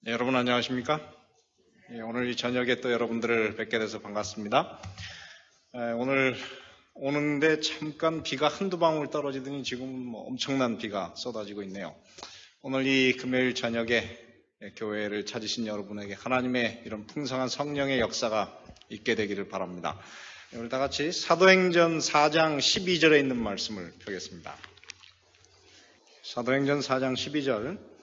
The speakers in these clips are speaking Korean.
네, 여러분 안녕하십니까? 오늘 이 저녁에 또 여러분들을 뵙게 돼서 반갑습니다. 오늘 오는데 잠깐 비가 한두 방울 떨어지더니 지금 엄청난 비가 쏟아지고 있네요. 오늘 이 금요일 저녁에 교회를 찾으신 여러분에게 하나님의 이런 풍성한 성령의 역사가 있게 되기를 바랍니다. 오늘 다 같이 사도행전 4장 12절에 있는 말씀을 펴겠습니다. 사도행전 4장 12절.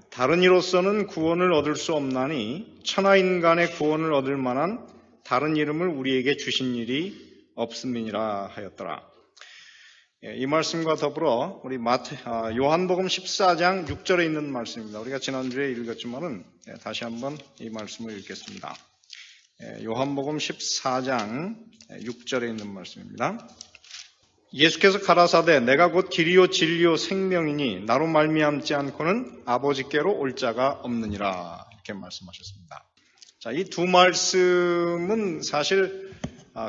다른 이로서는 구원을 얻을 수 없나니 천하인간의 구원을 얻을 만한 다른 이름을 우리에게 주신 일이 없음이니라 하였더라. 이 말씀과 더불어 우리 요한복음 14장 6절에 있는 말씀입니다. 우리가 지난주에 읽었지만은 다시 한번 이 말씀을 읽겠습니다. 요한복음 14장 6절에 있는 말씀입니다. 예수께서 가라사대 내가 곧 길이요 진리요 생명이니 나로 말미암지 않고는 아버지께로 올 자가 없느니라 이렇게 말씀하셨습니다. 자, 이 두 말씀은 사실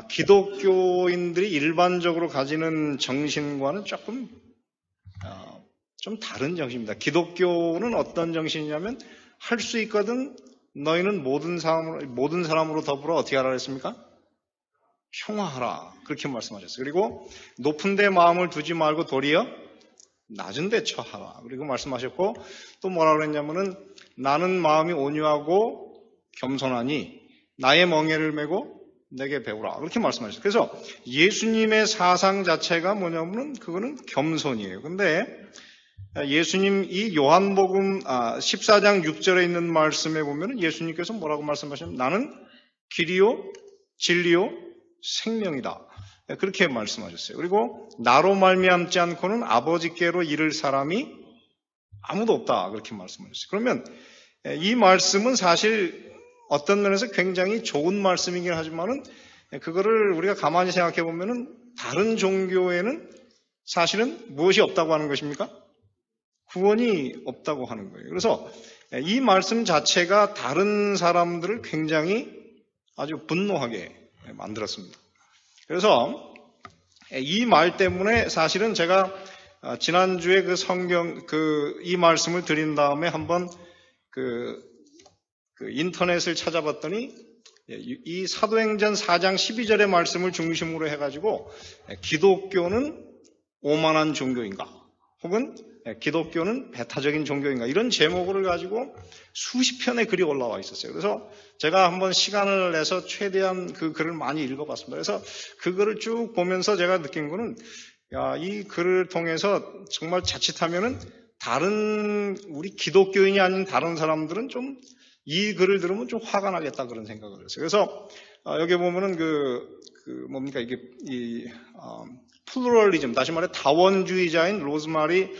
기독교인들이 일반적으로 가지는 정신과는 조금 좀 다른 정신입니다. 기독교는 어떤 정신이냐면 할 수 있거든 너희는 모든 사람으로 더불어 어떻게 하라 했습니까? 평화하라 그렇게 말씀하셨어요. 그리고 높은 데 마음을 두지 말고 도리어 낮은 데 처하라 그리고 말씀하셨고 또 뭐라 그랬냐면은 나는 마음이 온유하고 겸손하니 나의 멍에를 메고 내게 배우라 그렇게 말씀하셨어요. 그래서 예수님의 사상 자체가 뭐냐면은 그거는 겸손이에요. 근데 예수님 이 요한복음 14장 6절에 있는 말씀에 보면은 예수님께서 뭐라고 말씀하셨냐면 나는 길이요 진리요 생명이다. 그렇게 말씀하셨어요. 그리고 나로 말미암지 않고는 아버지께로 이를 사람이 아무도 없다. 그렇게 말씀하셨어요. 그러면 이 말씀은 사실 어떤 면에서 굉장히 좋은 말씀이긴 하지만은 그거를 우리가 가만히 생각해 보면은 다른 종교에는 사실은 무엇이 없다고 하는 것입니까? 구원이 없다고 하는 거예요. 그래서 이 말씀 자체가 다른 사람들을 굉장히 아주 분노하게 만들었습니다. 그래서 이 말 때문에 사실은 제가 지난주에 그 성경 이 말씀을 드린 다음에 한번 그 인터넷을 찾아봤더니 이 사도행전 4장 12절의 말씀을 중심으로 해가지고 기독교는 오만한 종교인가 혹은 기독교는 배타적인 종교인가 이런 제목을 가지고 수십 편의 글이 올라와 있었어요. 그래서 제가 한번 시간을 내서 최대한 그 글을 많이 읽어봤습니다. 그래서 그 글을 쭉 보면서 제가 느낀 거는 이 글을 통해서 정말 자칫하면은 다른 우리 기독교인이 아닌 다른 사람들은 좀 이 글을 들으면 좀 화가 나겠다 그런 생각을 했어요. 그래서 여기 보면은 뭡니까 이게 플루럴리즘, 다시 말해 다원주의자인 로즈마리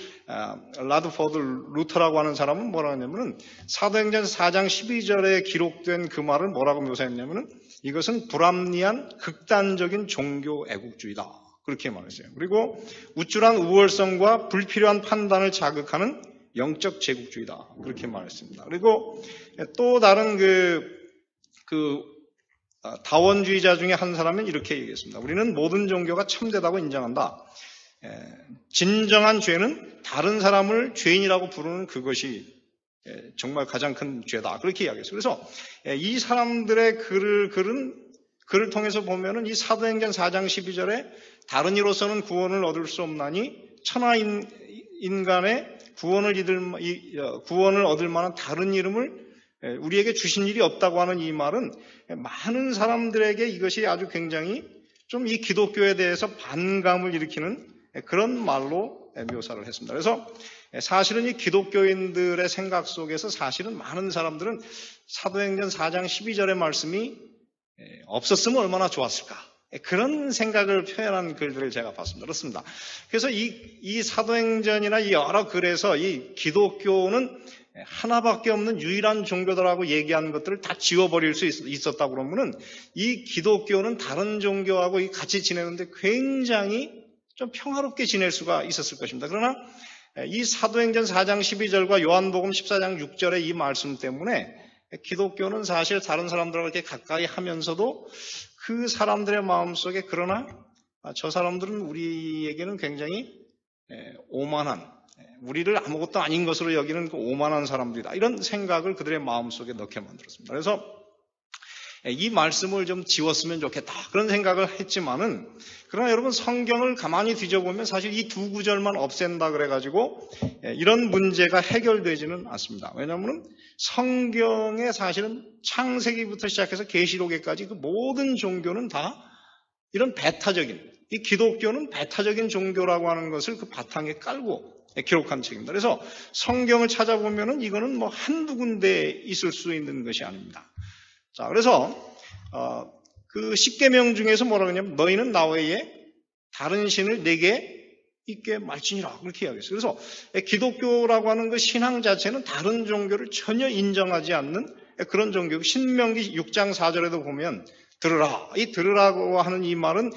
라드포드 루터라고 하는 사람은 뭐라 하냐면은 사도행전 4장 12절에 기록된 그 말을 뭐라고 묘사했냐면은 이것은 불합리한 극단적인 종교 애국주의다. 그렇게 말했어요. 그리고 우쭐한 우월성과 불필요한 판단을 자극하는 영적 제국주의다. 그렇게 말했습니다. 그리고 또 다른 다원주의자 중에 한 사람은 이렇게 얘기했습니다. 우리는 모든 종교가 참되다고 인정한다. 진정한 죄는 다른 사람을 죄인이라고 부르는 그것이 정말 가장 큰 죄다. 그렇게 이야기했어요. 그래서 이 사람들의 글을 통해서 보면은 이 사도행전 4장 12절에 다른 이로서는 구원을 얻을 수 없나니 천하인간의 구원을 얻을 만한 다른 이름을 우리에게 주신 일이 없다고 하는 이 말은 많은 사람들에게 이것이 아주 굉장히 좀 이 기독교에 대해서 반감을 일으키는 그런 말로 묘사를 했습니다. 그래서 사실은 이 기독교인들의 생각 속에서 사실은 많은 사람들은 사도행전 4장 12절의 말씀이 없었으면 얼마나 좋았을까. 그런 생각을 표현한 글들을 제가 봤습니다. 그렇습니다. 그래서 이 사도행전이나 이 여러 글에서 이 기독교는 하나밖에 없는 유일한 종교다라고 얘기하는 것들을 다 지워버릴 수 있었다 그러면은 이 기독교는 다른 종교하고 같이 지내는데 굉장히 좀 평화롭게 지낼 수가 있었을 것입니다. 그러나 이 사도행전 4장 12절과 요한복음 14장 6절의 이 말씀 때문에 기독교는 사실 다른 사람들과 이렇게 가까이 하면서도 그 사람들의 마음속에 그러나 저 사람들은 우리에게는 굉장히 오만한 우리를 아무것도 아닌 것으로 여기는 그 오만한 사람들이다. 이런 생각을 그들의 마음속에 넣게 만들었습니다. 그래서 이 말씀을 좀 지웠으면 좋겠다. 그런 생각을 했지만은, 그러나 여러분 성경을 가만히 뒤져보면 사실 이 두 구절만 없앤다 그래가지고 이런 문제가 해결되지는 않습니다. 왜냐하면 성경에 사실은 창세기부터 시작해서 계시록에까지 그 모든 종교는 다 이런 배타적인, 이 기독교는 배타적인 종교라고 하는 것을 그 바탕에 깔고 기록한 책입니다. 그래서 성경을 찾아보면은 이거는 뭐 한두 군데 있을 수 있는 것이 아닙니다. 자, 그래서 그 십계명 중에서 뭐라고 하냐면 너희는 나 외에 다른 신을 내게 있게 말지니라 그렇게 이야기했어요. 그래서 기독교라고 하는 그 신앙 자체는 다른 종교를 전혀 인정하지 않는 그런 종교. 신명기 6장 4절에도 보면 들으라. 이 들으라고 하는 이 말은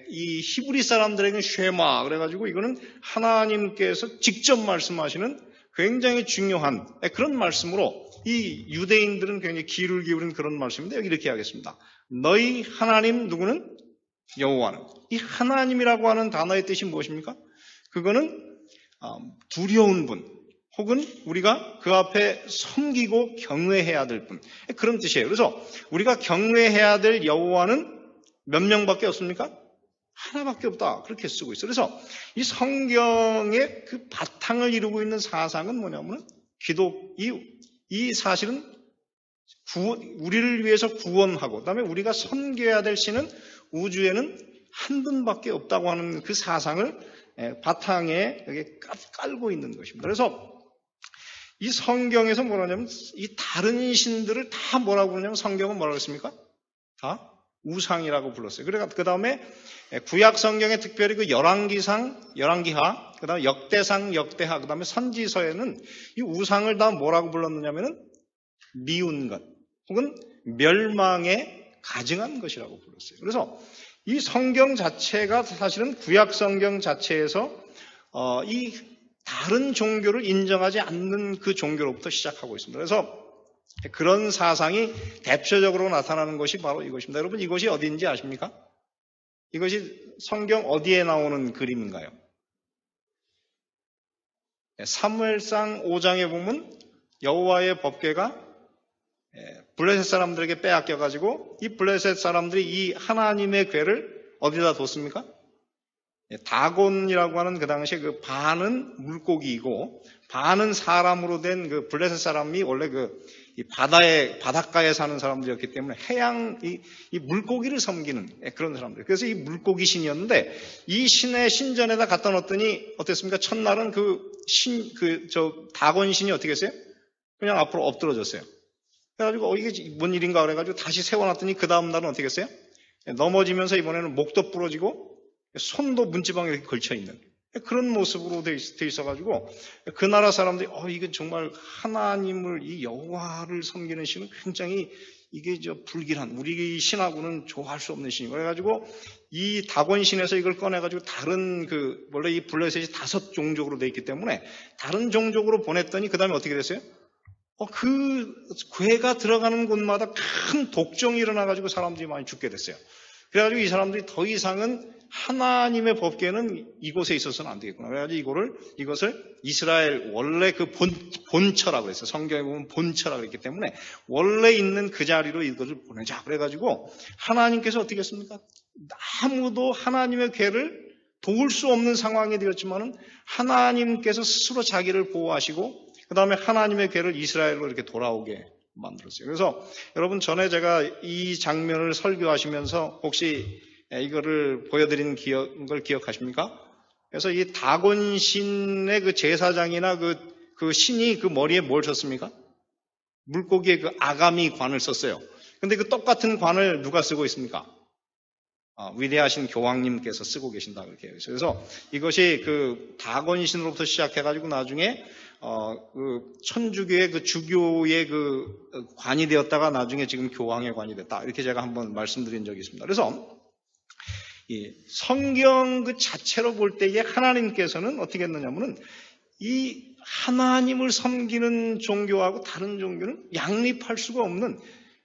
이 히브리 사람들에게는 쉐마 그래가지고 이거는 하나님께서 직접 말씀하시는 굉장히 중요한 그런 말씀으로 이 유대인들은 굉장히 귀를 기울인 그런 말씀인데 여기 이렇게 하겠습니다. 너희 하나님 누구는? 여호와는. 이 하나님이라고 하는 단어의 뜻이 무엇입니까? 그거는 두려운 분 혹은 우리가 그 앞에 섬기고 경외해야 될 분 그런 뜻이에요. 그래서 우리가 경외해야 될 여호와는 몇 명밖에 없습니까? 하나밖에 없다. 그렇게 쓰고 있어요. 그래서 이 성경의 그 바탕을 이루고 있는 사상은 뭐냐면 이 사실은 우리를 위해서 구원하고 그다음에 우리가 섬겨야 될 신은 우주에는 한 분밖에 없다고 하는 그 사상을 바탕에 여기 깔고 있는 것입니다. 그래서 이 성경에서 뭐라냐면 이 다른 신들을 다 뭐라고 부르냐면 성경은 뭐라고 했습니까? 다 우상이라고 불렀어요. 그래서 그 다음에 구약 성경에 특별히 그 열왕기상, 열왕기하, 그 다음에 역대상, 역대하, 그 다음에 선지서에는 이 우상을 다 뭐라고 불렀느냐면은 미운 것 혹은 멸망에 가증한 것이라고 불렀어요. 그래서 이 성경 자체가 사실은 구약 성경 자체에서 이 다른 종교를 인정하지 않는 그 종교로부터 시작하고 있습니다. 그래서 그런 사상이 대표적으로 나타나는 것이 바로 이것입니다. 여러분 이것이 어디인지 아십니까? 이것이 성경 어디에 나오는 그림인가요? 사무엘상 5장에 보면 여호와의 법궤가 블레셋 사람들에게 빼앗겨가지고 이 블레셋 사람들이 이 하나님의 궤를 어디다 뒀습니까? 다곤이라고 하는 그 당시에 그 반은 물고기이고 반은 사람으로 된 그 블레셋 사람이 원래 이 바닷가에 사는 사람들이었기 때문에 이 물고기를 섬기는 그런 사람들. 그래서 이 물고기 신이었는데 이 신의 신전에다 갖다 놓았더니 어땠습니까? 첫날은 다곤 신이 어떻게 했어요? 그냥 앞으로 엎드러졌어요. 그래가지고 이게 뭔 일인가 그래가지고 다시 세워놨더니 그 다음 날은 어떻게 했어요? 넘어지면서 이번에는 목도 부러지고 손도 문지방에 이렇게 걸쳐있는 그런 모습으로 돼 있어가지고 그 나라 사람들이 이게 정말 하나님을 이 여호와를 섬기는 신은 굉장히 이게 불길한 우리 신하고는 좋아할 수 없는 신이고 그래가지고 이 다곤 신에서 이걸 꺼내가지고 다른 원래 이 블레셋이 5 종족으로 돼 있기 때문에 다른 종족으로 보냈더니 그 다음에 어떻게 됐어요? 그 궤가 들어가는 곳마다 큰 독종이 일어나가지고 사람들이 많이 죽게 됐어요. 그래가지고 이 사람들이 더 이상은 하나님의 법궤는 이곳에 있어서는 안 되겠구나. 그래가지고 이것을 이스라엘 원래 그 본처라고 그랬어요. 성경에 보면 본처라고 그랬기 때문에 원래 있는 그 자리로 이것을 보내자. 그래가지고 하나님께서 어떻게 했습니까? 아무도 하나님의 궤를 도울 수 없는 상황이 되었지만은 하나님께서 스스로 자기를 보호하시고 그 다음에 하나님의 궤를 이스라엘로 이렇게 돌아오게 만들었어요. 그래서 여러분 전에 제가 이 장면을 설교하시면서 혹시 이거를 보여드린 걸 기억하십니까? 그래서 이 다곤 신의 그 제사장이나 그 신이 그 머리에 뭘 썼습니까? 물고기의 그 아가미 관을 썼어요. 근데 그 똑같은 관을 누가 쓰고 있습니까? 위대하신 교황님께서 쓰고 계신다 그렇게 해요. 그래서 이것이 그 다곤 신으로부터 시작해가지고 나중에 그 천주교의 그 주교의 그 관이 되었다가 나중에 지금 교황의 관이 됐다. 이렇게 제가 한번 말씀드린 적이 있습니다. 그래서 이 성경 그 자체로 볼 때에 하나님께서는 어떻게 했느냐면은 이 하나님을 섬기는 종교하고 다른 종교는 양립할 수가 없는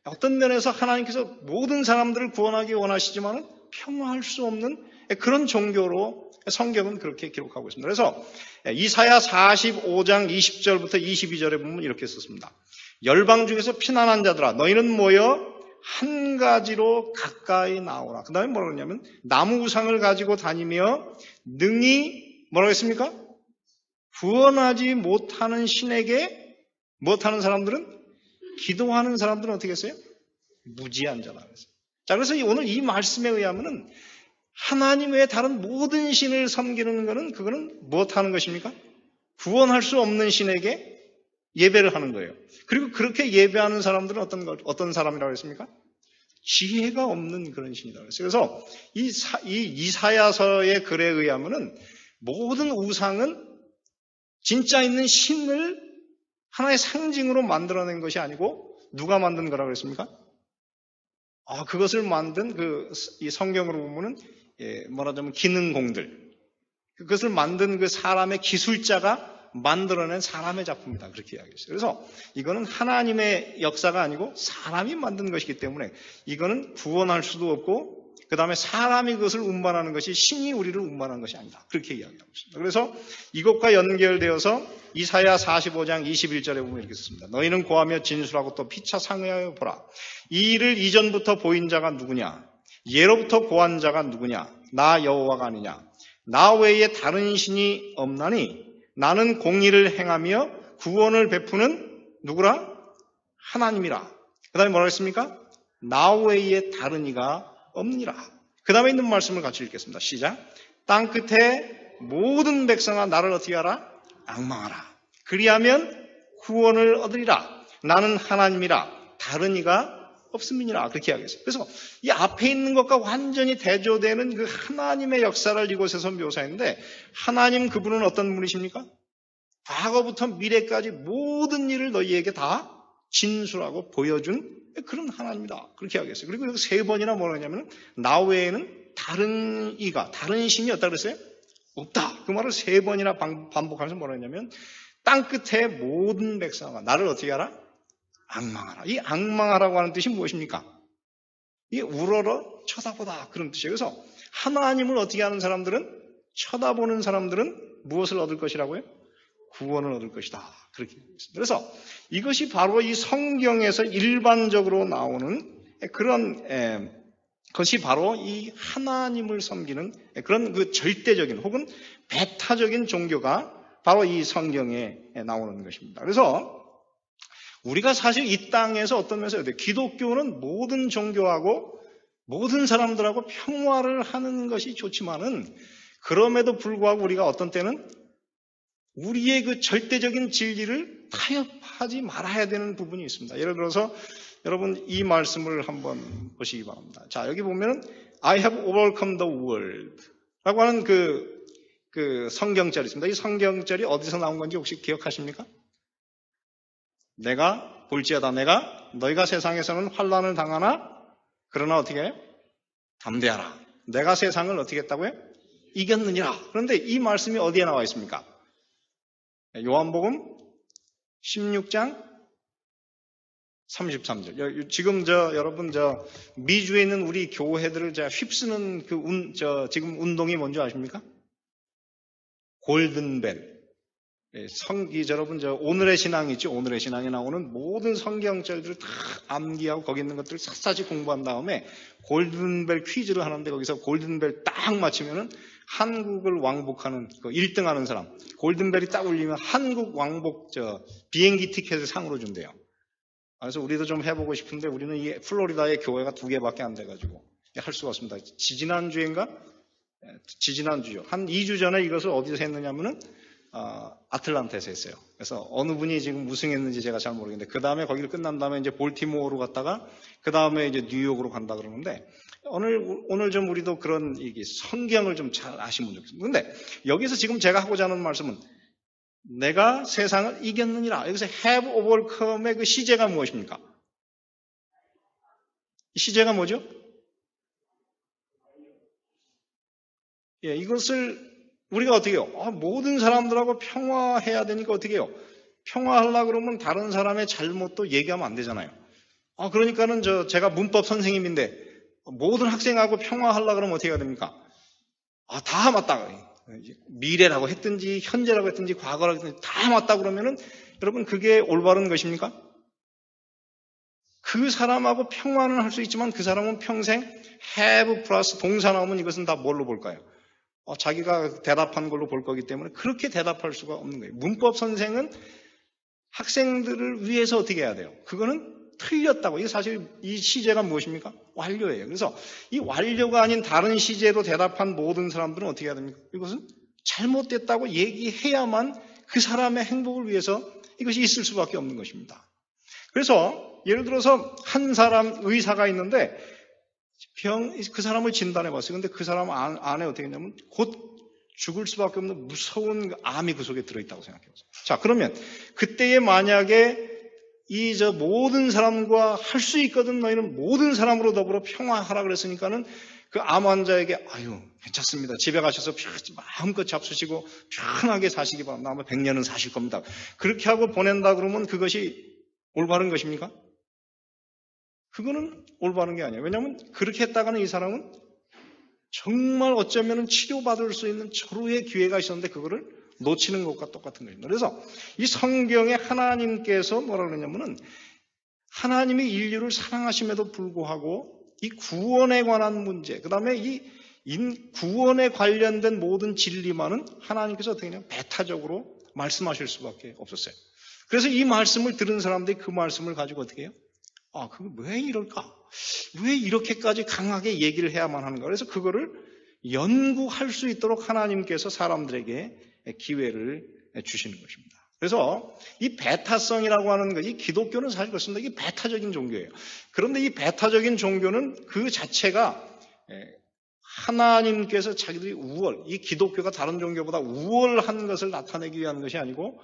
어떤 면에서 하나님께서 모든 사람들을 구원하기 원하시지만 평화할 수 없는 그런 종교로 성경은 그렇게 기록하고 있습니다. 그래서 이사야 45장 20절부터 22절에 보면 이렇게 썼습니다. 열방 중에서 피난한 자들아 너희는 모여 한 가지로 가까이 나오라. 그 다음에 뭐라고 했냐면 나무 우상을 가지고 다니며 능히 뭐라고 했습니까? 구원하지 못하는 신에게 못하는 사람들은 기도하는 사람들은 어떻게 했어요? 무지한 자라 그랬어요. 자, 그래서 오늘 이 말씀에 의하면은 하나님 외에 다른 모든 신을 섬기는 것은 그거는 무엇하는 것입니까? 구원할 수 없는 신에게 예배를 하는 거예요. 그리고 그렇게 예배하는 사람들은 어떤 사람이라고 했습니까? 지혜가 없는 그런 신이라고 했어요. 그래서 이 이사야서의 글에 의하면은 모든 우상은 진짜 있는 신을 하나의 상징으로 만들어낸 것이 아니고 누가 만든 거라고 그랬습니까? 그것을 만든 이 성경으로 보면은 말하자면 기능공들, 그것을 만든 그 사람의 기술자가 만들어낸 사람의 작품이다. 그렇게 이야기했어요. 그래서 이거는 하나님의 역사가 아니고 사람이 만든 것이기 때문에 이거는 구원할 수도 없고 그 다음에 사람이 그것을 운반하는 것이 신이 우리를 운반하는 것이 아니다. 그렇게 이야기하고 있습니다. 그래서 이것과 연결되어서 이사야 45장 21절에 보면 이렇게 썼습니다. 너희는 고하며 진술하고 또 피차 상의하여 보라. 이 일을 이전부터 보인 자가 누구냐? 예로부터 고한 자가 누구냐? 나 여호와가 아니냐? 나 외에 다른 신이 없나니 나는 공의를 행하며 구원을 베푸는 누구라? 하나님이라. 그 다음에 뭐라고 했습니까? 나 외에 다른 이가 없니라. 그 다음에 있는 말씀을 같이 읽겠습니다. 시작. 땅 끝에 모든 백성아 나를 어떻게 하라? 앙망하라. 그리하면 구원을 얻으리라. 나는 하나님이라. 다른 이가 없음이니라. 그렇게 이야기했어요. 그래서 이 앞에 있는 것과 완전히 대조되는 그 하나님의 역사를 이곳에서 묘사했는데 하나님 그분은 어떤 분이십니까? 과거부터 미래까지 모든 일을 너희에게 다 진술하고 보여준 그런 하나님이다. 그렇게 이야기했어요. 그리고 세 번이나 뭐라 하냐면 나 외에는 다른 이가 다른 신이 없다 그랬어요? 없다. 그 말을 세 번이나 반복하면서 뭐라 했냐면 땅 끝에 모든 백성아 나를 어떻게 하라? 앙망하라. 이 앙망하라고 하는 뜻이 무엇입니까? 이게 우러러 쳐다보다 그런 뜻이에요. 그래서 하나님을 어떻게 하는 사람들은 쳐다보는 사람들은 무엇을 얻을 것이라고요? 구원을 얻을 것이다. 그렇게 얘기했습니다. 그래서 이것이 바로 이 성경에서 일반적으로 나오는 그런 것이 바로 이 하나님을 섬기는 그런 그 절대적인 혹은 배타적인 종교가 바로 이 성경에 나오는 것입니다. 그래서 우리가 사실 이 땅에서 어떤 면에서 기독교는 모든 종교하고 모든 사람들하고 평화를 하는 것이 좋지만은 그럼에도 불구하고 우리가 어떤 때는 우리의 그 절대적인 진리를 타협하지 말아야 되는 부분이 있습니다. 예를 들어서 여러분 이 말씀을 한번 보시기 바랍니다. 자, 여기 보면은 I have overcome the world 라고 하는 그 성경절이 있습니다. 이 성경절이 어디서 나온 건지 혹시 기억하십니까? 내가 볼지어다 내가 너희가 세상에서는 환난을 당하나 그러나 어떻게 해요? 담대하라. 내가 세상을 어떻게 했다고요? 이겼느니라. 그런데 이 말씀이 어디에 나와 있습니까? 요한복음 16장 33절. 지금 여러분 미주에 있는 우리 교회들을 휩쓰는 지금 운동이 뭔지 아십니까? 골든벨. 여러분 오늘의 신앙이 있죠. 오늘의 신앙에 나오는 모든 성경절들을 다 암기하고 거기 있는 것들을 샅샅이 공부한 다음에 골든벨 퀴즈를 하는데 거기서 골든벨 딱 맞히면은 한국을 왕복하는 1등 하는 사람 골든벨이 딱 울리면 한국 왕복 비행기 티켓을 상으로 준대요. 그래서 우리도 좀 해보고 싶은데 우리는 이 플로리다의 교회가 2개밖에 안 돼가지고 할 수가 없습니다. 지지난주인가? 지지난주죠. 한 2주 전에 이것을 어디서 했느냐면은 아틀란타에서 했어요. 그래서 어느 분이 지금 우승했는지 제가 잘 모르겠는데 그 다음에 거기를 끝난 다음에 이제 볼티모어로 갔다가 그 다음에 이제 뉴욕으로 간다 그러는데 오늘 좀 우리도 그런 성경을 좀 잘 아시면 좋겠습니다. 그런데 여기서 지금 제가 하고자 하는 말씀은 내가 세상을 이겼느니라. 여기서 have overcome의 그 시제가 무엇입니까? 이 시제가 뭐죠? 이것을 우리가 어떻게 해요? 모든 사람들하고 평화해야 되니까 어떻게 해요? 평화하려고 그러면 다른 사람의 잘못도 얘기하면 안 되잖아요. 그러니까는 제가 문법 선생님인데 모든 학생하고 평화하려고 그러면 어떻게 해야 됩니까? 다 맞다. 미래라고 했든지 현재라고 했든지 과거라고 했든지 다 맞다 그러면은 여러분 그게 올바른 것입니까? 그 사람하고 평화는 할 수 있지만 그 사람은 평생 have 플러스 동사 나오면 이것은 다 뭘로 볼까요? 자기가 대답한 걸로 볼 거기 때문에 그렇게 대답할 수가 없는 거예요. 문법 선생은 학생들을 위해서 어떻게 해야 돼요? 그거는 틀렸다고. 이게 사실 이 시제가 무엇입니까? 완료예요. 그래서 이 완료가 아닌 다른 시제로 대답한 모든 사람들은 어떻게 해야 됩니까? 이것은 잘못됐다고 얘기해야만 그 사람의 행복을 위해서 이것이 있을 수밖에 없는 것입니다. 그래서 예를 들어서 한 사람 의사가 있는데 그 사람을 진단해 봤어요. 근데 그 사람 안에 어떻게 했냐면 곧 죽을 수밖에 없는 무서운 암이 그 속에 들어있다고 생각해 보세요. 자, 그러면 그때에 만약에 모든 사람과 할 수 있거든 너희는 모든 사람으로 더불어 평화하라 그랬으니까는 그 암 환자에게 괜찮습니다. 집에 가셔서 마음껏 잡수시고 편하게 사시기 바랍니다. 아마 100년은 사실 겁니다. 그렇게 하고 보낸다 그러면 그것이 올바른 것입니까? 그거는 올바른 게 아니에요. 왜냐하면 그렇게 했다가는 이 사람은 정말 어쩌면 치료받을 수 있는 절호의 기회가 있었는데 그거를 놓치는 것과 똑같은 것입니다. 그래서 이 성경에 하나님께서 뭐라 그러냐면은 하나님이 인류를 사랑하심에도 불구하고 이 구원에 관한 문제, 그 다음에 이 구원에 관련된 모든 진리만은 하나님께서 어떻게 하냐면 배타적으로 말씀하실 수밖에 없었어요. 그래서 이 말씀을 들은 사람들이 그 말씀을 가지고 어떻게 해요? 그거 왜 이럴까? 왜 이렇게까지 강하게 얘기를 해야만 하는가? 그래서 그거를 연구할 수 있도록 하나님께서 사람들에게 기회를 주시는 것입니다. 그래서 이 배타성이라고 하는 것, 이 기독교는 사실 그렇습니다. 이게 배타적인 종교예요. 그런데 이 배타적인 종교는 그 자체가 하나님께서 자기들이 이 기독교가 다른 종교보다 우월한 것을 나타내기 위한 것이 아니고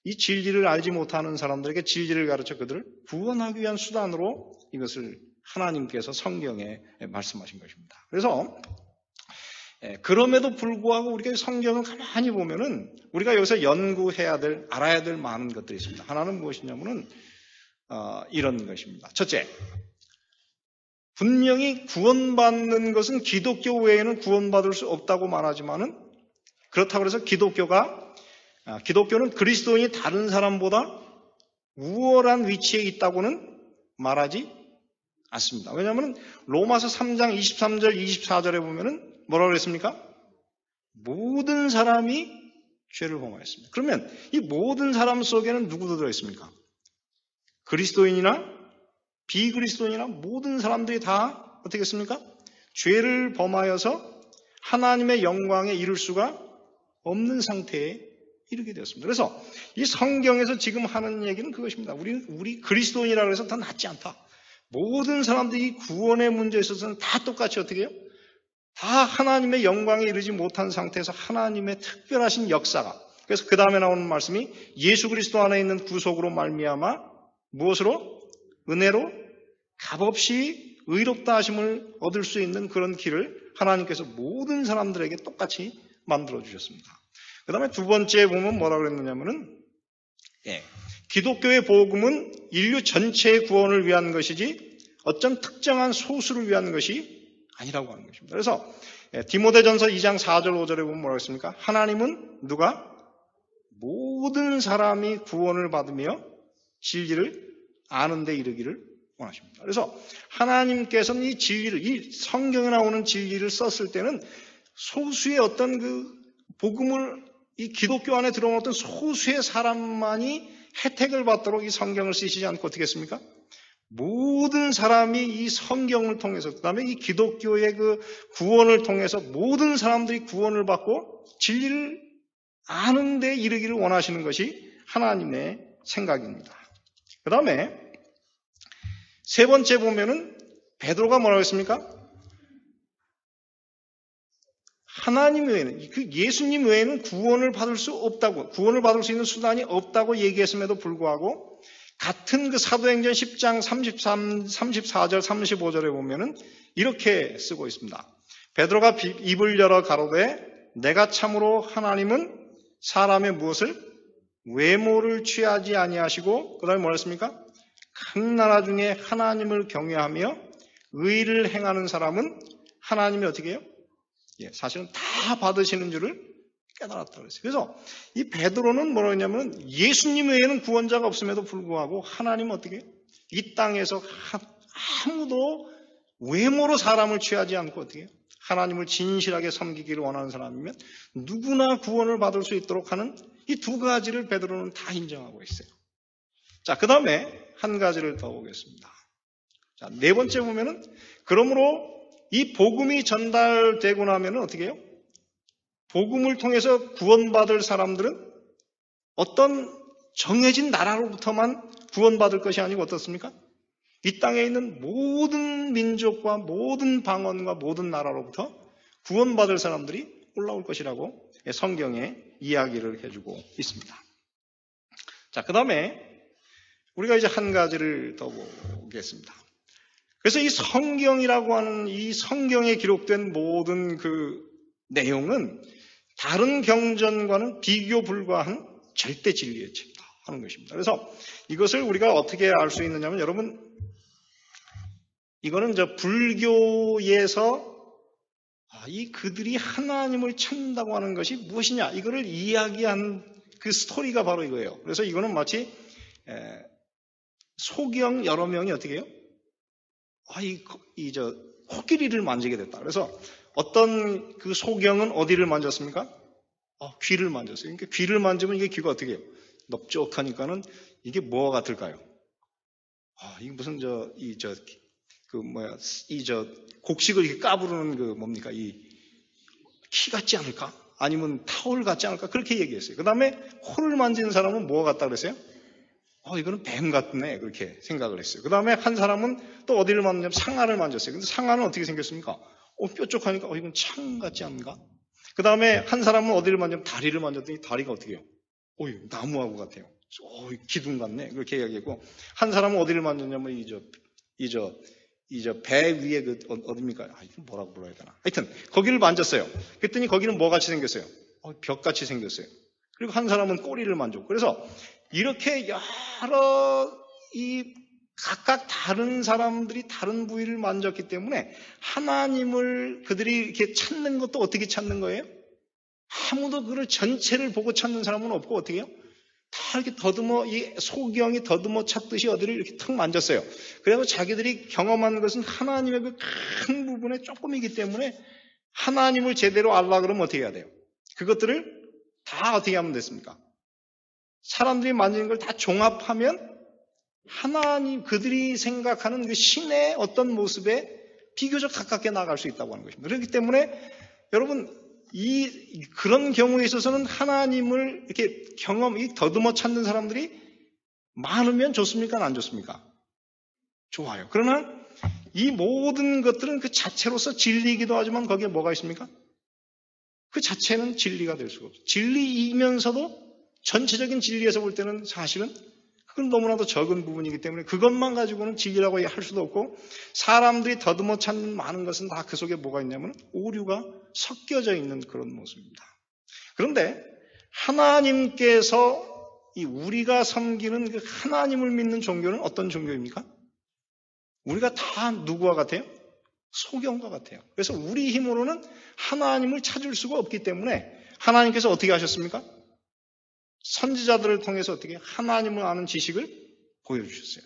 이 진리를 알지 못하는 사람들에게 진리를 가르쳐 그들을 구원하기 위한 수단으로 이것을 하나님께서 성경에 말씀하신 것입니다. 그래서 그럼에도 불구하고 우리가 성경을 가만히 보면은 우리가 여기서 연구해야 될, 알아야 될 많은 것들이 있습니다. 하나는 무엇이냐면은 이런 것입니다. 첫째, 분명히 구원받는 것은 기독교 외에는 구원받을 수 없다고 말하지만은 그렇다고 해서 기독교는 그리스도인이 다른 사람보다 우월한 위치에 있다고는 말하지 않습니다. 왜냐하면 로마서 3장 23절 24절에 보면은 뭐라고 그랬습니까? 모든 사람이 죄를 범하였습니다. 그러면 이 모든 사람 속에는 누구도 들어있습니까? 그리스도인이나 비그리스도인이나 모든 사람들이 다 어떻게 했습니까? 죄를 범하여서 하나님의 영광에 이를 수가 없는 상태에 이르게 되었습니다. 그래서 이 성경에서 지금 하는 얘기는 그것입니다. 우리 그리스도인이라고 해서 더 낫지 않다. 모든 사람들이 구원의 문제에 있어서는 다 똑같이 어떻게 해요? 다 하나님의 영광에 이르지 못한 상태에서 하나님의 특별하신 역사가, 그래서 그 다음에 나오는 말씀이 예수 그리스도 안에 있는 구속으로 말미암아 무엇으로? 은혜로 값없이 의롭다 하심을 얻을 수 있는 그런 길을 하나님께서 모든 사람들에게 똑같이 만들어 주셨습니다. 그 다음에 두 번째 보면 뭐라고 그랬느냐면은 기독교의 복음은 인류 전체의 구원을 위한 것이지 어떤 특정한 소수를 위한 것이 아니라고 하는 것입니다. 그래서 디모데전서 2장 4절 5절에 보면 뭐라고 했습니까? 하나님은 누가? 모든 사람이 구원을 받으며 진리를 아는 데 이르기를 원하십니다. 그래서 하나님께서는 이 진리를, 이 성경에 나오는 진리를 썼을 때는 소수의 어떤 그 복음을 이 기독교 안에 들어온 어떤 소수의 사람만이 혜택을 받도록 이 성경을 쓰시지 않고 어떻게 했습니까? 모든 사람이 이 성경을 통해서, 그 다음에 이 기독교의 그 구원을 통해서 모든 사람들이 구원을 받고 진리를 아는 데 이르기를 원하시는 것이 하나님의 생각입니다. 그 다음에 세 번째 보면은 베드로가 뭐라고 했습니까? 하나님 외에는, 그 예수님 외에는 구원을 받을 수 없다고, 구원을 받을 수 있는 수단이 없다고 얘기했음에도 불구하고 같은 그 사도행전 10장 34절 35절에 보면은 이렇게 쓰고 있습니다. 베드로가 입을 열어 가로되 내가 참으로 하나님은 사람의 무엇을? 외모를 취하지 아니하시고 그 다음에 뭐라 했습니까? 각 나라 중에 하나님을 경외하며 의를 행하는 사람은 하나님이 어떻게 해요? 사실은 다 다 받으시는 줄을 깨달았다고 그랬어요. 그래서 이 베드로는 뭐라 했냐면 예수님 외에는 구원자가 없음에도 불구하고 하나님은 어떻게 해요? 이 땅에서 아무도 외모로 사람을 취하지 않고 어떻게 해요? 하나님을 진실하게 섬기기를 원하는 사람이면 누구나 구원을 받을 수 있도록 하는 이 두 가지를 베드로는 다 인정하고 있어요. 자, 그 다음에 한 가지를 더 보겠습니다. 자, 네 번째 보면은 그러므로 이 복음이 전달되고 나면은 어떻게 해요? 복음을 통해서 구원받을 사람들은 어떤 정해진 나라로부터만 구원받을 것이 아니고 어떻습니까? 이 땅에 있는 모든 민족과 모든 방언과 모든 나라로부터 구원받을 사람들이 올라올 것이라고 성경에 이야기를 해주고 있습니다. 자, 그 다음에 우리가 이제 한 가지를 더 보겠습니다. 그래서 이 성경이라고 하는 이 성경에 기록된 모든 그 내용은 다른 경전과는 비교 불가한 절대 진리의 책이다 하는 것입니다. 그래서 이것을 우리가 어떻게 알 수 있느냐면 여러분 이거는 불교에서 이 그들이 하나님을 찾는다고 하는 것이 무엇이냐 이거를 이야기한 그 스토리가 바로 이거예요. 그래서 이거는 마치 소경 여러 명이 어떻게 해요? 코끼리를 만지게 됐다. 그래서 어떤 그 소경은 어디를 만졌습니까? 귀를 만졌어요. 그러니까 귀를 만지면 이게 귀가 어떻게 해요? 넓적하니까는 이게 뭐가 같을까요? 이게 무슨 곡식을 이렇게 까부르는 뭡니까? 이 키 같지 않을까? 아니면 타올 같지 않을까? 그렇게 얘기했어요. 그 다음에 코를 만지는 사람은 뭐가 같다 그랬어요? 이거는 뱀 같네. 그렇게 생각을 했어요. 그 다음에 한 사람은 또 어디를 만졌냐면 상아를 만졌어요. 근데 상아는 어떻게 생겼습니까? 뾰족하니까 이건 창 같지 않은가? 그 다음에 한 사람은 어디를 만졌냐면 다리를 만졌더니 다리가 어떻게 해요? 나무하고 같아요. 기둥 같네. 그렇게 이야기했고 한 사람은 어디를 만졌냐면 배 위에 어디입니까? 이거 뭐라고 불러야 되나? 하여튼 거기를 만졌어요. 그랬더니 거기는 뭐 같이 생겼어요? 벽같이 생겼어요. 그리고 한 사람은 꼬리를 만졌고 그래서 이렇게 여러 각각 다른 사람들이 다른 부위를 만졌기 때문에 하나님을 그들이 이렇게 찾는 것도 어떻게 찾는 거예요? 아무도 그를 전체를 보고 찾는 사람은 없고 어떻게 해요? 다 이렇게 이 소경이 더듬어 찾듯이 어디를 이렇게 탁 만졌어요. 그래서 자기들이 경험한 것은 하나님의 그 큰 부분의 조금이기 때문에 하나님을 제대로 알라 그러면 어떻게 해야 돼요? 그것들을 다 어떻게 하면 됐습니까? 사람들이 만지는 걸 다 종합하면 하나님 그들이 생각하는 그 신의 어떤 모습에 비교적 가깝게 나갈 수 있다고 하는 것입니다. 그렇기 때문에 여러분 그런 경우에 있어서는 하나님을 이렇게 더듬어 찾는 사람들이 많으면 좋습니까? 안 좋습니까? 좋아요. 그러나 이 모든 것들은 그 자체로서 진리이기도 하지만 거기에 뭐가 있습니까? 그 자체는 진리가 될 수가 없어요. 진리이면서도 전체적인 진리에서 볼 때는 사실은 그건 너무나도 적은 부분이기 때문에 그것만 가지고는 진리라고 할 수도 없고 사람들이 더듬어 찾는 많은 것은 다 그 속에 뭐가 있냐면 오류가 섞여져 있는 그런 모습입니다. 그런데 하나님께서 우리가 섬기는 그 하나님을 믿는 종교는 어떤 종교입니까? 우리가 다 누구와 같아요? 소경과 같아요. 그래서 우리 힘으로는 하나님을 찾을 수가 없기 때문에 하나님께서 어떻게 하셨습니까? 선지자들을 통해서 어떻게 하나님을 아는 지식을 보여주셨어요.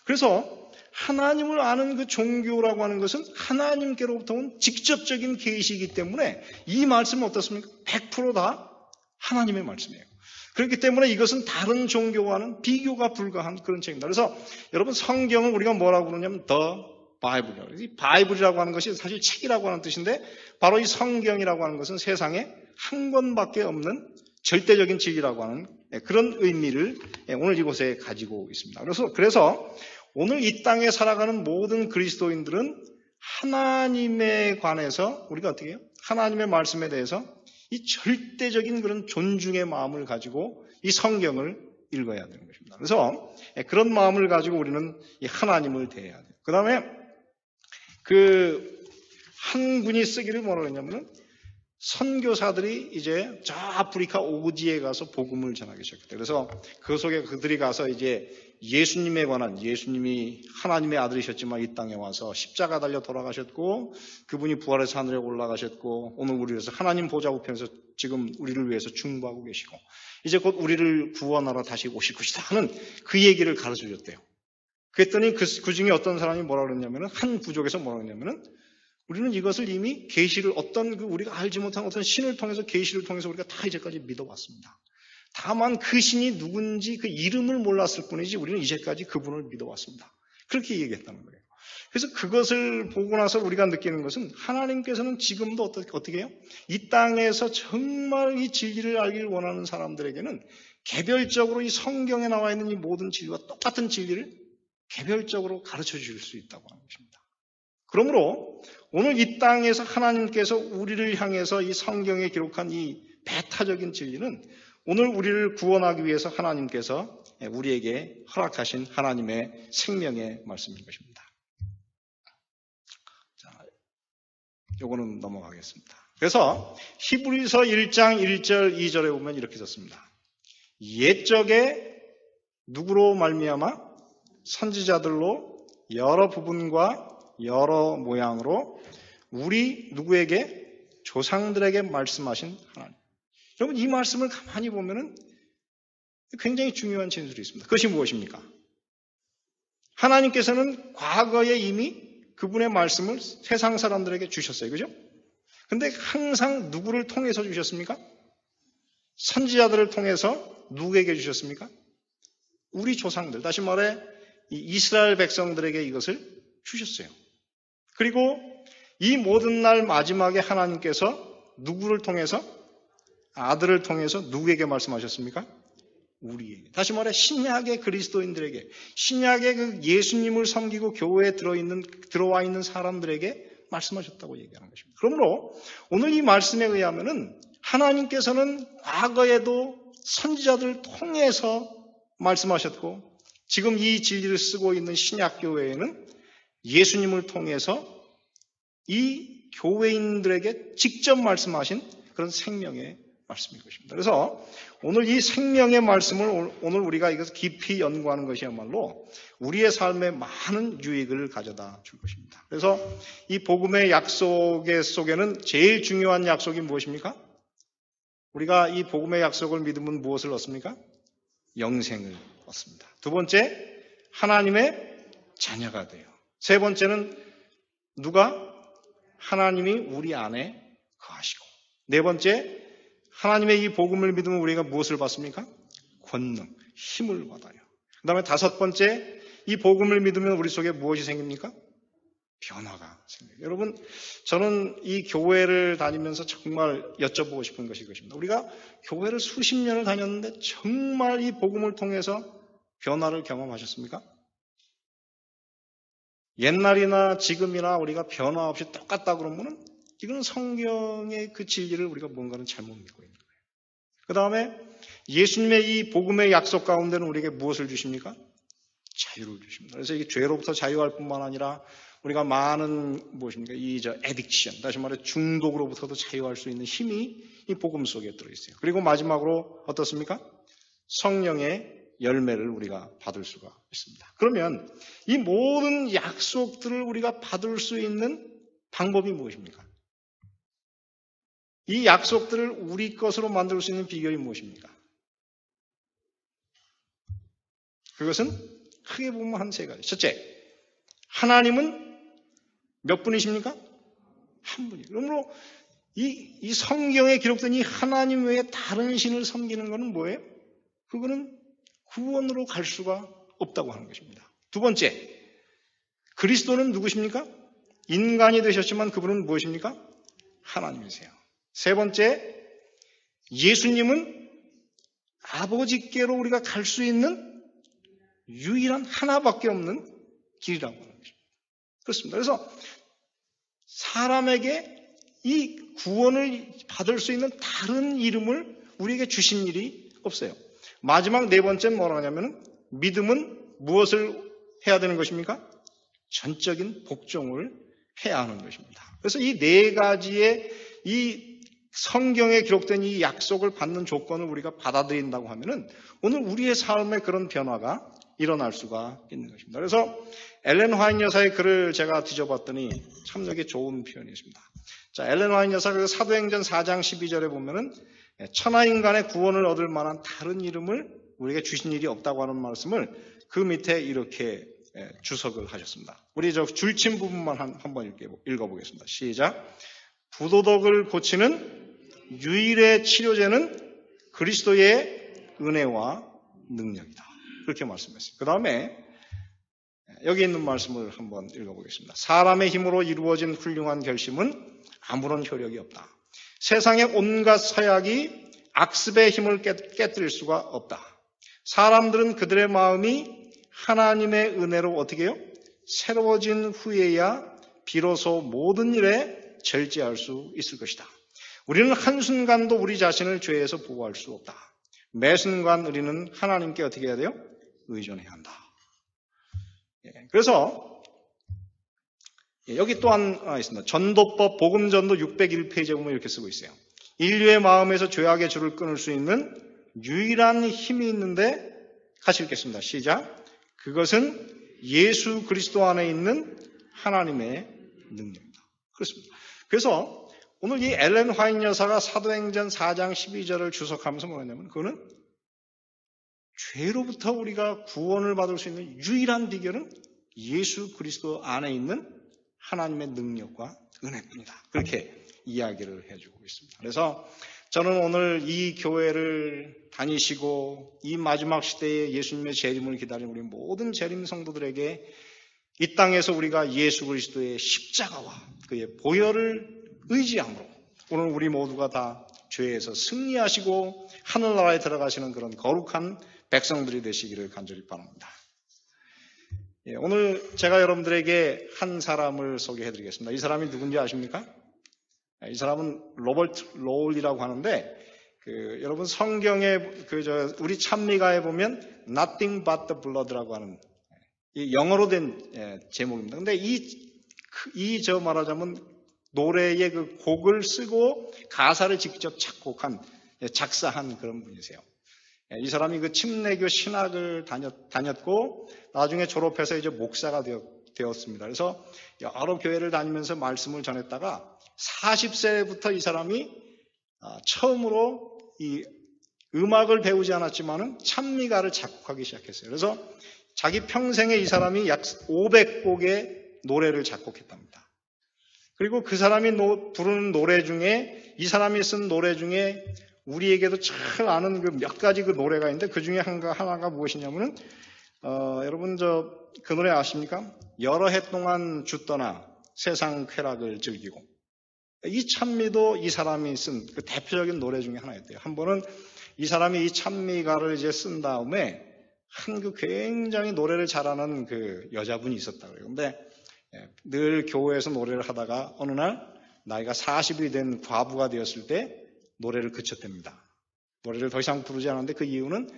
그래서 하나님을 아는 그 종교라고 하는 것은 하나님께로부터 온 직접적인 계시이기 때문에 이 말씀은 어떻습니까? 100% 다 하나님의 말씀이에요. 그렇기 때문에 이것은 다른 종교와는 비교가 불가한 그런 책입니다. 그래서 여러분 성경을 우리가 뭐라고 그러냐면 The Bible이라고 해요. 이 바이블이라고 하는 것이 사실 책이라고 하는 뜻인데 바로 이 성경이라고 하는 것은 세상에 한 권밖에 없는 절대적인 진리라고 하는 그런 의미를 오늘 이곳에 가지고 있습니다. 그래서 오늘 이 땅에 살아가는 모든 그리스도인들은 하나님에 관해서 우리가 어떻게 해요? 하나님의 말씀에 대해서 이 절대적인 그런 존중의 마음을 가지고 이 성경을 읽어야 되는 것입니다. 그래서 그런 마음을 가지고 우리는 이 하나님을 대해야 돼요. 그 다음에 한 분이 쓰기를 뭐라고 했냐면은 선교사들이 이제 저 아프리카 오지에 가서 복음을 전하기 시작했대요. 그래서 그 속에 그들이 가서 이제 예수님에 관한, 예수님이 하나님의 아들이셨지만 이 땅에 와서 십자가 달려 돌아가셨고 그분이 부활해서 하늘에 올라가셨고 오늘 우리를 위해서 하나님 보좌 우편에서 지금 우리를 위해서 중보하고 계시고 이제 곧 우리를 구원하러 다시 오실 것이다 하는 그 얘기를 가르쳐 줬대요. 그랬더니 그 중에 어떤 사람이 뭐라 그랬냐면은, 한 부족에서 뭐라 그랬냐면은, 우리는 이것을 이미 계시를 어떤 우리가 알지 못한 어떤 신을 통해서, 계시를 통해서 우리가 다 이제까지 믿어왔습니다. 다만 그 신이 누군지 그 이름을 몰랐을 뿐이지 우리는 이제까지 그분을 믿어왔습니다. 그렇게 얘기했다는 거예요. 그래서 그것을 보고 나서 우리가 느끼는 것은 하나님께서는 지금도 어떻게 해요? 이 땅에서 정말 이 진리를 알길 원하는 사람들에게는 개별적으로 이 성경에 나와 있는 이 모든 진리와 똑같은 진리를 개별적으로 가르쳐 줄 수 있다고 하는 것입니다. 그러므로 오늘 이 땅에서 하나님께서 우리를 향해서 이 성경에 기록한 이 배타적인 진리는 오늘 우리를 구원하기 위해서 하나님께서 우리에게 허락하신 하나님의 생명의 말씀인 것입니다. 자, 요거는 넘어가겠습니다. 그래서 히브리서 1장 1절 2절에 보면 이렇게 썼습니다. 옛적에 누구로 말미암아 선지자들로 여러 부분과 여러 모양으로 우리 누구에게 조상들에게 말씀하신 하나님. 여러분 이 말씀을 가만히 보면은 굉장히 중요한 진술이 있습니다. 그것이 무엇입니까? 하나님께서는 과거에 이미 그분의 말씀을 세상 사람들에게 주셨어요. 그죠? 근데 항상 누구를 통해서 주셨습니까? 선지자들을 통해서 누구에게 주셨습니까? 우리 조상들, 다시 말해 이 이스라엘 백성들에게 이것을 주셨어요. 그리고 이 모든 날 마지막에 하나님께서 누구를 통해서? 아들을 통해서 누구에게 말씀하셨습니까? 우리에게. 다시 말해 신약의 그리스도인들에게, 신약의 그 예수님을 섬기고 교회에 들어와 있는 사람들에게 말씀하셨다고 얘기하는 것입니다. 그러므로 오늘 이 말씀에 의하면은 하나님께서는 과거에도 선지자들을 통해서 말씀하셨고 지금 이 진리를 쓰고 있는 신약교회에는 예수님을 통해서 이 교회인들에게 직접 말씀하신 그런 생명의 말씀인 것입니다. 그래서 오늘 이 생명의 말씀을 오늘 우리가 이것을 깊이 연구하는 것이야말로 우리의 삶에 많은 유익을 가져다 줄 것입니다. 그래서 이 복음의 약속 속에는 제일 중요한 약속이 무엇입니까? 우리가 이 복음의 약속을 믿으면 무엇을 얻습니까? 영생을 얻습니다. 두 번째, 하나님의 자녀가 돼요. 세 번째는 누가? 하나님이 우리 안에 거하시고. 네 번째, 하나님의 이 복음을 믿으면 우리가 무엇을 받습니까? 권능, 힘을 받아요. 그 다음에 다섯 번째, 이 복음을 믿으면 우리 속에 무엇이 생깁니까? 변화가 생겨요. 여러분, 저는 이 교회를 다니면서 정말 여쭤보고 싶은 것이 이것입니다. 우리가 교회를 수십 년을 다녔는데 정말 이 복음을 통해서 변화를 경험하셨습니까? 옛날이나 지금이나 우리가 변화 없이 똑같다 그러면은 이건 성경의 그 진리를 우리가 뭔가는 잘못 믿고 있는 거예요. 그 다음에 예수님의 이 복음의 약속 가운데는 우리에게 무엇을 주십니까? 자유를 주십니다. 그래서 이 죄로부터 자유할 뿐만 아니라 우리가 많은 무엇입니까? 에딕션, 다시 말해 중독으로부터도 자유할 수 있는 힘이 이 복음 속에 들어있어요. 그리고 마지막으로 어떻습니까? 성령의 열매를 우리가 받을 수가 있습니다. 그러면 이 모든 약속들을 우리가 받을 수 있는 방법이 무엇입니까? 이 약속들을 우리 것으로 만들 수 있는 비결이 무엇입니까? 그것은 크게 보면 한 세 가지. 첫째, 하나님은 몇 분이십니까? 한 분이에요. 그러므로 이 성경에 기록된 이 하나님 외에 다른 신을 섬기는 것은 뭐예요? 그거는 구원으로 갈 수가 없다고 하는 것입니다. 두 번째, 그리스도는 누구십니까? 인간이 되셨지만 그분은 무엇입니까? 하나님이세요. 세 번째, 예수님은 아버지께로 우리가 갈 수 있는 유일한 하나밖에 없는 길이라고 하는 것입니다. 그렇습니다. 그래서 사람에게 이 구원을 받을 수 있는 다른 이름을 우리에게 주신 일이 없어요. 마지막 네 번째는 뭐라고 하냐면 믿음은 무엇을 해야 되는 것입니까? 전적인 복종을 해야 하는 것입니다. 그래서 이 네 가지의 이 성경에 기록된 이 약속을 받는 조건을 우리가 받아들인다고 하면은 오늘 우리의 삶에 그런 변화가 일어날 수가 있는 것입니다. 그래서 엘렌 화이트 여사의 글을 제가 뒤져봤더니 참 여기 좋은 표현이 있습니다. 자, 엘렌 화이트 여사 그 사도행전 4장 12절에 보면은 천하인간의 구원을 얻을 만한 다른 이름을 우리에게 주신 일이 없다고 하는 말씀을 그 밑에 이렇게 주석을 하셨습니다. 우리 저 줄친 부분만 한번 읽어보겠습니다. 시작. 부도덕을 고치는 유일의 치료제는 그리스도의 은혜와 능력이다. 그렇게 말씀했어요. 그 다음에 여기 있는 말씀을 한번 읽어보겠습니다. 사람의 힘으로 이루어진 훌륭한 결심은 아무런 효력이 없다. 세상의 온갖 서약이 악습의 힘을 깨뜨릴 수가 없다. 사람들은 그들의 마음이 하나님의 은혜로 어떻게 해요? 새로워진 후에야 비로소 모든 일에 절제할 수 있을 것이다. 우리는 한순간도 우리 자신을 죄에서 보호할 수 없다. 매순간 우리는 하나님께 어떻게 해야 돼요? 의존해야 한다. 그래서 여기 또 하나 있습니다. 전도법 복음전도 601페이지에 보면 이렇게 쓰고 있어요. 인류의 마음에서 죄악의 줄을 끊을 수 있는 유일한 힘이 있는데 같이 읽겠습니다. 시작. 그것은 예수 그리스도 안에 있는 하나님의 능력입니다. 그렇습니다. 그래서 오늘 이 엘렌 화이트 여사가 사도행전 4장 12절을 주석하면서 뭐냐면 그거는 죄로부터 우리가 구원을 받을 수 있는 유일한 비결은 예수 그리스도 안에 있는 하나님의 능력과 은혜입니다. 그렇게 이야기를 해주고 있습니다. 그래서 저는 오늘 이 교회를 다니시고 이 마지막 시대에 예수님의 재림을 기다리는 우리 모든 재림 성도들에게 이 땅에서 우리가 예수 그리스도의 십자가와 그의 보혈을 의지함으로 오늘 우리 모두가 다 죄에서 승리하시고 하늘나라에 들어가시는 그런 거룩한 백성들이 되시기를 간절히 바랍니다. 오늘 제가 여러분들에게 한 사람을 소개해 드리겠습니다. 이 사람이 누군지 아십니까? 이 사람은 로버트 로울이라고 하는데 여러분 성경에 우리 찬미가에 보면 Nothing but the blood라고 하는 이 영어로 된 제목입니다. 근데 저 말하자면 노래의 그 곡을 쓰고 가사를 직접 작사한 그런 분이세요. 이 사람이 그 침례교 신학을 다녔고 나중에 졸업해서 이제 목사가 되었습니다. 그래서 여러 교회를 다니면서 말씀을 전했다가 40세부터 이 사람이 처음으로 이 음악을 배우지 않았지만은 찬미가를 작곡하기 시작했어요. 그래서 자기 평생에 이 사람이 약 500곡의 노래를 작곡했답니다. 그리고 그 사람이 부르는 노래 중에 이 사람이 쓴 노래 중에 우리에게도 잘 아는 그 몇 가지 그 노래가 있는데 그 중에 하나가 무엇이냐면은 여러분 그 노래 아십니까? 여러 해 동안 주 떠나 세상 쾌락을 즐기고 이 찬미도 이 사람이 쓴 그 대표적인 노래 중에 하나였대요. 한 번은 이 사람이 이 찬미가를 이제 쓴 다음에 한 그 굉장히 노래를 잘하는 그 여자분이 있었다고 그래요. 근데 늘 교회에서 노래를 하다가 어느 날 나이가 40이 된 과부가 되었을 때 노래를 그쳤답니다. 노래를 더 이상 부르지 않았는데 그 이유는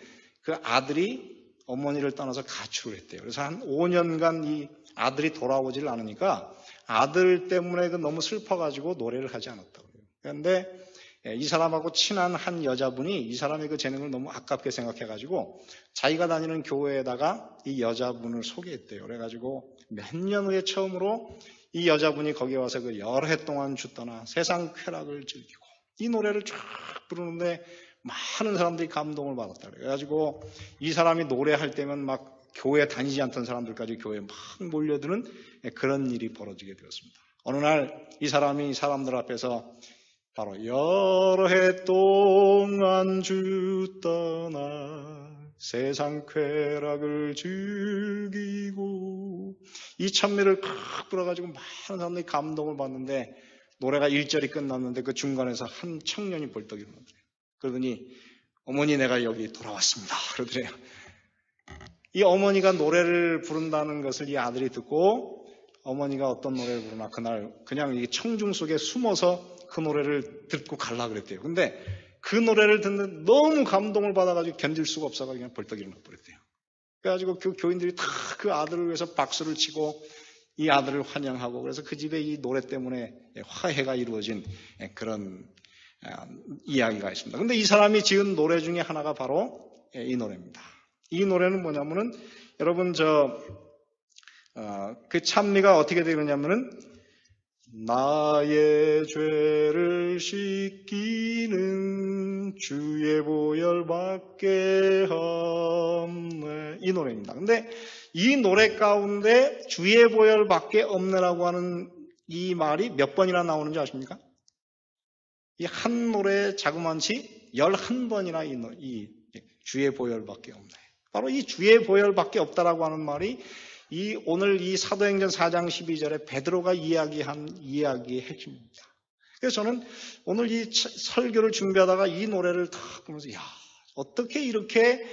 그 아들이 어머니를 떠나서 가출을 했대요. 그래서 한 5년간 이 아들이 돌아오질 않으니까 아들 때문에 너무 슬퍼가지고 노래를 하지 않았다고 해요. 그런데 이 사람하고 친한 한 여자분이 이 사람의 그 재능을 너무 아깝게 생각해가지고 자기가 다니는 교회에다가 이 여자분을 소개했대요. 그래가지고 몇 년 후에 처음으로 이 여자분이 거기 와서 그 여러 해 동안 주 떠나 세상 쾌락을 즐기고 이 노래를 쫙 부르는데 많은 사람들이 감동을 받았다. 그래가지고 이 사람이 노래할 때면 막 교회 다니지 않던 사람들까지 교회에 막 몰려드는 그런 일이 벌어지게 되었습니다. 어느 날 이 사람이 사람들 앞에서 바로 여러 해 동안 주 떠나 세상 쾌락을 즐기고 이 찬미를 칵 불어가지고 많은 사람들이 감동을 받는데 노래가 1절이 끝났는데 그 중간에서 한 청년이 벌떡 일어나더래요. 그러더니 어머니 내가 여기 돌아왔습니다. 그러더래요. 이 어머니가 노래를 부른다는 것을 이 아들이 듣고 어머니가 어떤 노래를 부르나 그날 그냥 이 청중 속에 숨어서 그 노래를 듣고 갈라 그랬대요. 근데 그 노래를 듣는 너무 감동을 받아가지고 견딜 수가 없어가지고 그냥 벌떡 일어나 버렸대요. 그래가지고 그 교인들이 다 그 아들을 위해서 박수를 치고 이 아들을 환영하고 그래서 그 집에 이 노래 때문에 화해가 이루어진 그런 이야기가 있습니다. 근데 이 사람이 지은 노래 중에 하나가 바로 이 노래입니다. 이 노래는 뭐냐면은 여러분 그 찬미가 어떻게 되느냐면은 나의 죄를 씻기는 주의 보혈밖에 없네, 이 노래입니다. 근데 이 노래 가운데 주의 보혈밖에 없네라고 하는 이 말이 몇 번이나 나오는지 아십니까? 이 한 노래에 자그만치 11번이나 이 주의 보혈밖에 없네, 바로 이 주의 보혈밖에 없다라고 하는 말이 오늘 이 사도행전 4장 12절에 베드로가 이야기한 이야기의 핵심입니다. 그래서 저는 오늘 이 설교를 준비하다가 이 노래를 딱 보면서 어떻게 이렇게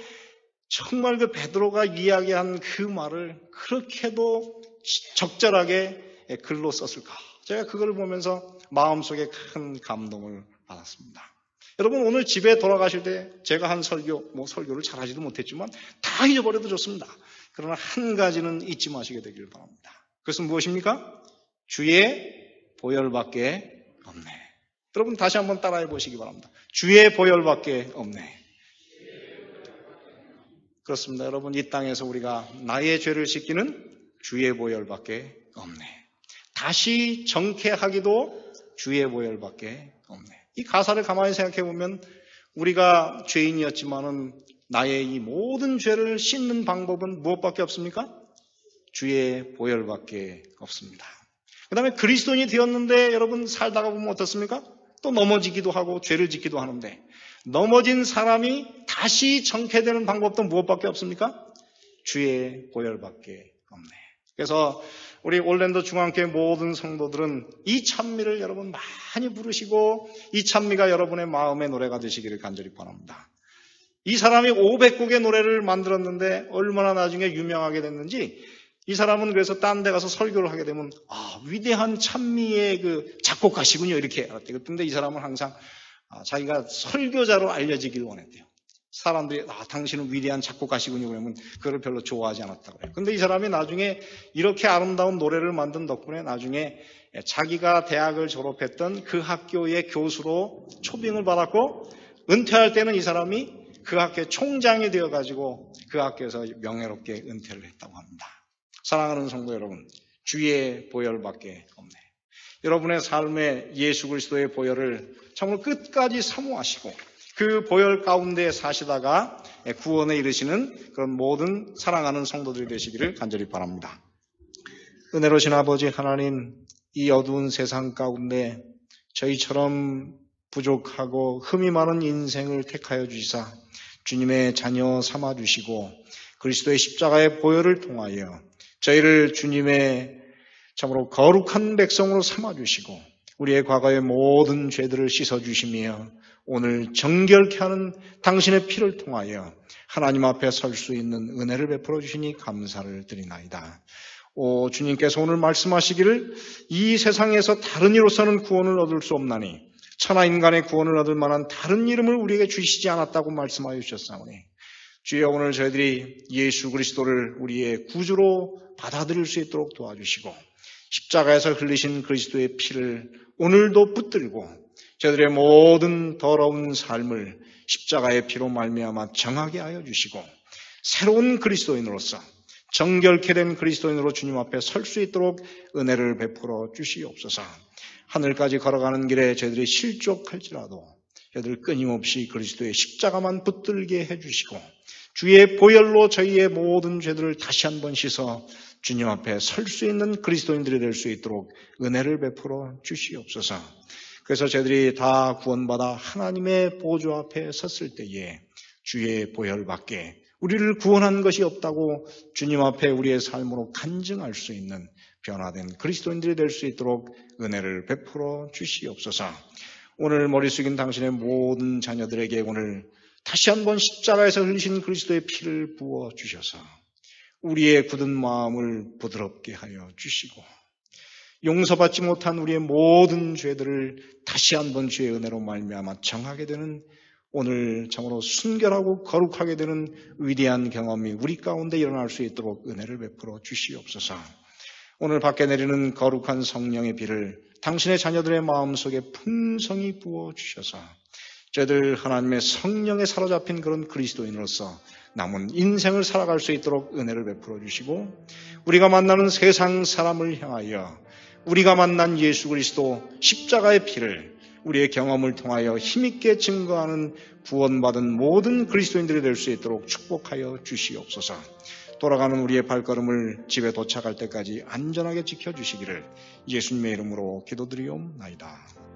정말 그 베드로가 이야기한 그 말을 그렇게도 적절하게 글로 썼을까? 제가 그걸 보면서 마음속에 큰 감동을 받았습니다. 여러분, 오늘 집에 돌아가실 때 제가 한 설교를 잘하지도 못했지만 다 잊어버려도 좋습니다. 그러나 한 가지는 잊지 마시게 되길 바랍니다. 그것은 무엇입니까? 주의 보혈밖에 없네. 여러분 다시 한번 따라해 보시기 바랍니다. 주의 보혈밖에 없네. 그렇습니다. 여러분, 이 땅에서 우리가 나의 죄를 씻기는 주의 보혈밖에 없네. 다시 정케하기도 주의 보혈밖에 없네. 이 가사를 가만히 생각해 보면 우리가 죄인이었지만은 나의 이 모든 죄를 씻는 방법은 무엇밖에 없습니까? 주의 보혈밖에 없습니다. 그 다음에 그리스도인이 되었는데 여러분 살다가 보면 어떻습니까? 또 넘어지기도 하고 죄를 짓기도 하는데 넘어진 사람이 다시 정케되는 방법도 무엇밖에 없습니까? 주의 보혈밖에 없네. 그래서 우리 올랜도 중앙교회 모든 성도들은 이 찬미를 여러분 많이 부르시고 이 찬미가 여러분의 마음의 노래가 되시기를 간절히 바랍니다. 이 사람이 500곡의 노래를 만들었는데 얼마나 나중에 유명하게 됐는지, 이 사람은 그래서 딴 데 가서 설교를 하게 되면 위대한 찬미의 그 작곡가시군요 이렇게 알았대요. 근데 이 사람은 항상 자기가 설교자로 알려지길 원했대요. 사람들이 당신은 위대한 작곡가시군요 그러면 그걸 별로 좋아하지 않았다고 그래요. 근데 이 사람이 나중에 이렇게 아름다운 노래를 만든 덕분에 나중에 자기가 대학을 졸업했던 그 학교의 교수로 초빙을 받았고, 은퇴할 때는 이 사람이 그 학교의 총장이 되어가지고 그 학교에서 명예롭게 은퇴를 했다고 합니다. 사랑하는 성도 여러분, 주의 보혈밖에 없네. 여러분의 삶에 예수 그리스도의 보혈을 참으로 끝까지 사모하시고 그 보혈 가운데 사시다가 구원에 이르시는 그런 모든 사랑하는 성도들이 되시기를 간절히 바랍니다. 은혜로신 아버지 하나님, 이 어두운 세상 가운데 저희처럼 부족하고 흠이 많은 인생을 택하여 주시사 주님의 자녀 삼아주시고 그리스도의 십자가의 보혈을 통하여 저희를 주님의 참으로 거룩한 백성으로 삼아주시고 우리의 과거의 모든 죄들을 씻어주시며 오늘 정결케 하는 당신의 피를 통하여 하나님 앞에 설 수 있는 은혜를 베풀어 주시니 감사를 드리나이다. 주님께서 오늘 말씀하시기를 이 세상에서 다른 이로서는 구원을 얻을 수 없나니 천하 인간의 구원을 얻을 만한 다른 이름을 우리에게 주시지 않았다고 말씀하여 주셨사오니 주여, 오늘 저희들이 예수 그리스도를 우리의 구주로 받아들일 수 있도록 도와주시고 십자가에서 흘리신 그리스도의 피를 오늘도 붙들고 저희들의 모든 더러운 삶을 십자가의 피로 말미암아 정하게 하여 주시고 새로운 그리스도인으로서 정결케 된 그리스도인으로 주님 앞에 설 수 있도록 은혜를 베풀어 주시옵소서. 하늘까지 걸어가는 길에 저희들이 실족할지라도 저희들 끊임없이 그리스도의 십자가만 붙들게 해주시고 주의 보혈로 저희의 모든 죄들을 다시 한번 씻어 주님 앞에 설 수 있는 그리스도인들이 될 수 있도록 은혜를 베풀어 주시옵소서. 그래서 저희들이 다 구원받아 하나님의 보좌 앞에 섰을 때에 주의 보혈밖에 우리를 구원한 것이 없다고 주님 앞에 우리의 삶으로 간증할 수 있는 변화된 그리스도인들이 될 수 있도록 은혜를 베풀어 주시옵소서. 오늘 머리 숙인 당신의 모든 자녀들에게 오늘 다시 한번 십자가에서 흘리신 그리스도의 피를 부어 주셔서 우리의 굳은 마음을 부드럽게 하여 주시고 용서받지 못한 우리의 모든 죄들을 다시 한번 주의 은혜로 말미암아 정하게 되는 오늘 참으로 순결하고 거룩하게 되는 위대한 경험이 우리 가운데 일어날 수 있도록 은혜를 베풀어 주시옵소서. 오늘 밖에 내리는 거룩한 성령의 비를 당신의 자녀들의 마음속에 풍성히 부어 주셔서 저희들 하나님의 성령에 사로잡힌 그런 그리스도인으로서 남은 인생을 살아갈 수 있도록 은혜를 베풀어 주시고 우리가 만나는 세상 사람을 향하여 우리가 만난 예수 그리스도 십자가의 피를 우리의 경험을 통하여 힘있게 증거하는 구원받은 모든 그리스도인들이 될 수 있도록 축복하여 주시옵소서. 돌아가는 우리의 발걸음을 집에 도착할 때까지 안전하게 지켜주시기를 예수님의 이름으로 기도드리옵나이다.